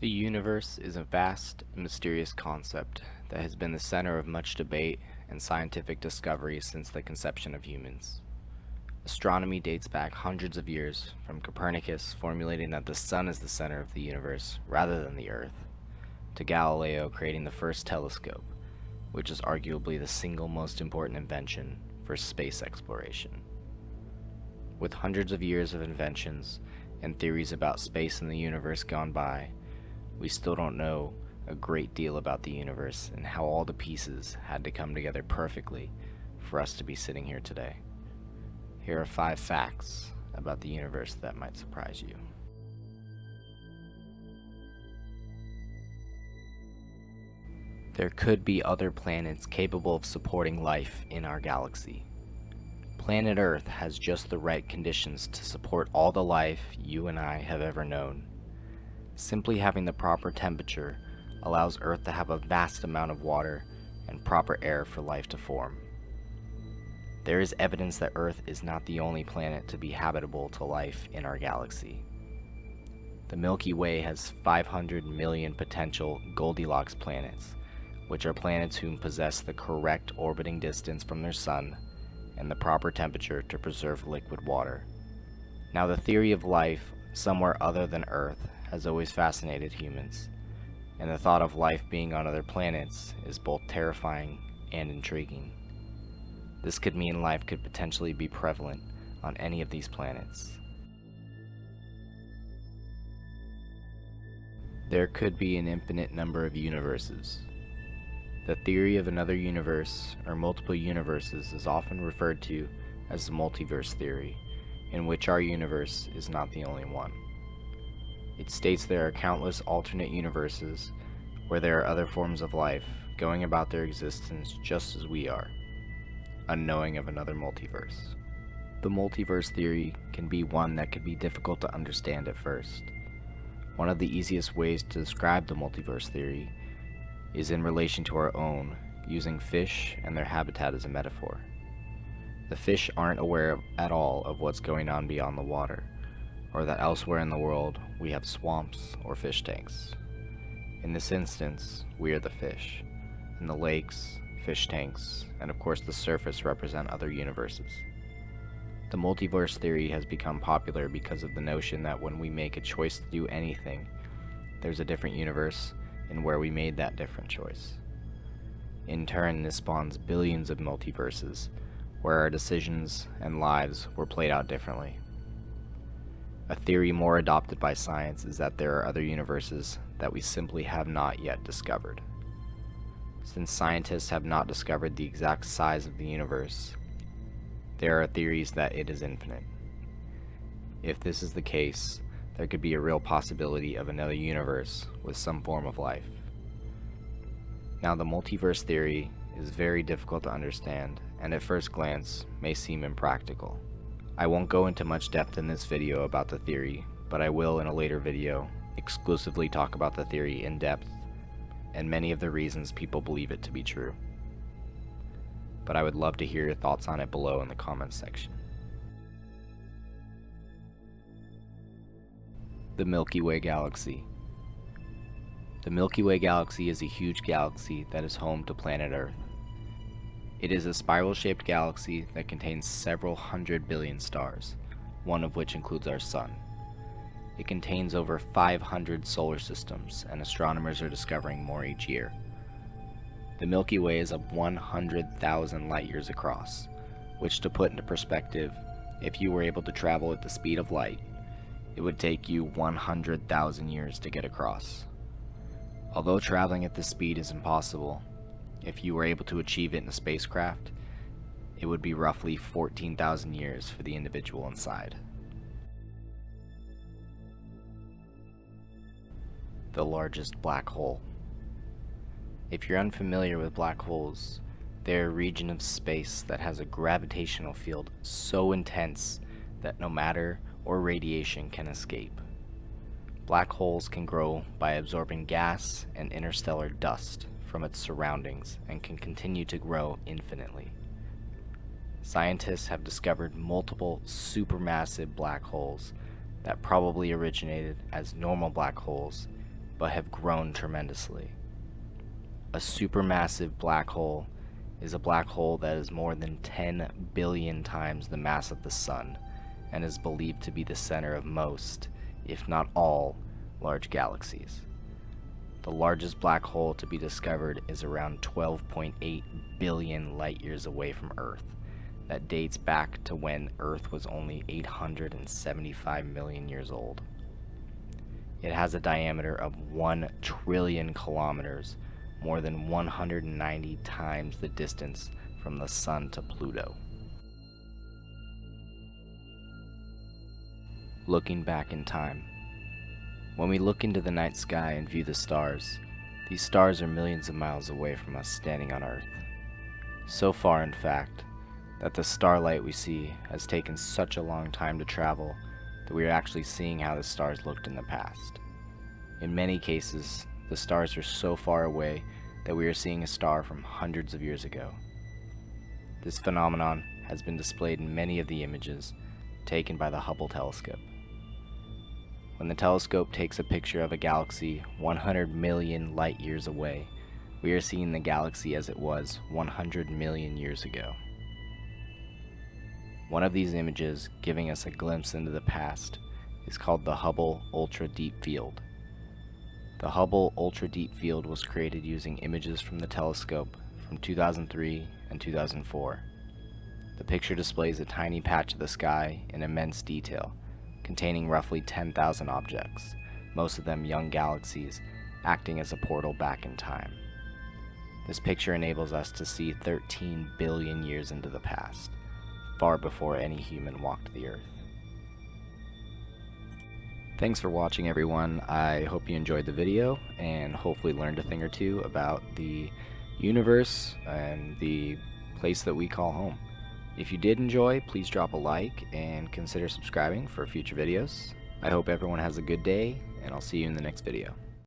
The universe is a vast and mysterious concept that has been the center of much debate and scientific discovery since the conception of humans. Astronomy dates back hundreds of years, from Copernicus formulating that the sun is the center of the universe rather than the Earth, to Galileo creating the first telescope, which is arguably the single most important invention for space exploration. With hundreds of years of inventions and theories about space and the universe gone by, we still don't know a great deal about the universe and how all the pieces had to come together perfectly for us to be sitting here today. Here are 5 facts about the universe that might surprise you. There could be other planets capable of supporting life in our galaxy. Planet Earth has just the right conditions to support all the life you and I have ever known. Simply having the proper temperature allows Earth to have a vast amount of water and proper air for life to form. There is evidence that Earth is not the only planet to be habitable to life in our galaxy. The Milky Way has 500 million potential Goldilocks planets, which are planets who possess the correct orbiting distance from their sun and the proper temperature to preserve liquid water. Now, the theory of life somewhere other than Earth has always fascinated humans, and the thought of life being on other planets is both terrifying and intriguing. This could mean life could potentially be prevalent on any of these planets. There could be an infinite number of universes. The theory of another universe or multiple universes is often referred to as the multiverse theory, in which our universe is not the only one. It states there are countless alternate universes where there are other forms of life going about their existence just as we are, unknowing of another multiverse. The multiverse theory can be one that could be difficult to understand at first. One of the easiest ways to describe the multiverse theory is in relation to our own, using fish and their habitat as a metaphor. The fish aren't aware at all of what's going on beyond the water, or that elsewhere in the world we have swamps or fish tanks. In this instance, we are the fish, and the lakes, fish tanks, and of course the surface represent other universes. The multiverse theory has become popular because of the notion that when we make a choice to do anything, there's a different universe in where we made that different choice. In turn, this spawns billions of multiverses, where our decisions and lives were played out differently. A theory more adopted by science is that there are other universes that we simply have not yet discovered. Since scientists have not discovered the exact size of the universe, there are theories that it is infinite. If this is the case, there could be a real possibility of another universe with some form of life. Now, the multiverse theory is very difficult to understand, and at first glance may seem impractical. I won't go into much depth in this video about the theory, but I will in a later video exclusively talk about the theory in depth and many of the reasons people believe it to be true. But I would love to hear your thoughts on it below in the comments section. The Milky Way Galaxy. The Milky Way Galaxy is a huge galaxy that is home to planet Earth. It is a spiral-shaped galaxy that contains several hundred billion stars, one of which includes our Sun. It contains over 500 solar systems, and astronomers are discovering more each year. The Milky Way is 100,000 light years across, which, to put into perspective, if you were able to travel at the speed of light, it would take you 100,000 years to get across. Although traveling at this speed is impossible, if you were able to achieve it in a spacecraft, it would be roughly 14,000 years for the individual inside. The largest black hole. If you're unfamiliar with black holes, they're a region of space that has a gravitational field so intense that no matter or radiation can escape. Black holes can grow by absorbing gas and interstellar dust from its surroundings and can continue to grow infinitely. Scientists have discovered multiple supermassive black holes that probably originated as normal black holes but have grown tremendously. A supermassive black hole is a black hole that is more than 10 billion times the mass of the Sun and is believed to be the center of most, if not all, large galaxies. The largest black hole to be discovered is around 12.8 billion light years away from Earth. That dates back to when Earth was only 875 million years old. It has a diameter of 1 trillion kilometers, more than 190 times the distance from the Sun to Pluto. Looking back in time. When we look into the night sky and view the stars, these stars are millions of miles away from us standing on Earth. So far, in fact, that the starlight we see has taken such a long time to travel that we are actually seeing how the stars looked in the past. In many cases, the stars are so far away that we are seeing a star from hundreds of years ago. This phenomenon has been displayed in many of the images taken by the Hubble telescope. When the telescope takes a picture of a galaxy 100 million light years away, we are seeing the galaxy as it was 100 million years ago. One of these images, giving us a glimpse into the past, is called the Hubble Ultra Deep Field. The Hubble Ultra Deep Field was created using images from the telescope from 2003 and 2004. The picture displays a tiny patch of the sky in immense detail, containing roughly 10,000 objects, most of them young galaxies, acting as a portal back in time. This picture enables us to see 13 billion years into the past, far before any human walked the Earth. Thanks for watching, everyone. I hope you enjoyed the video and hopefully learned a thing or two about the universe and the place that we call home. If you did enjoy, please drop a like and consider subscribing for future videos. I hope everyone has a good day, and I'll see you in the next video.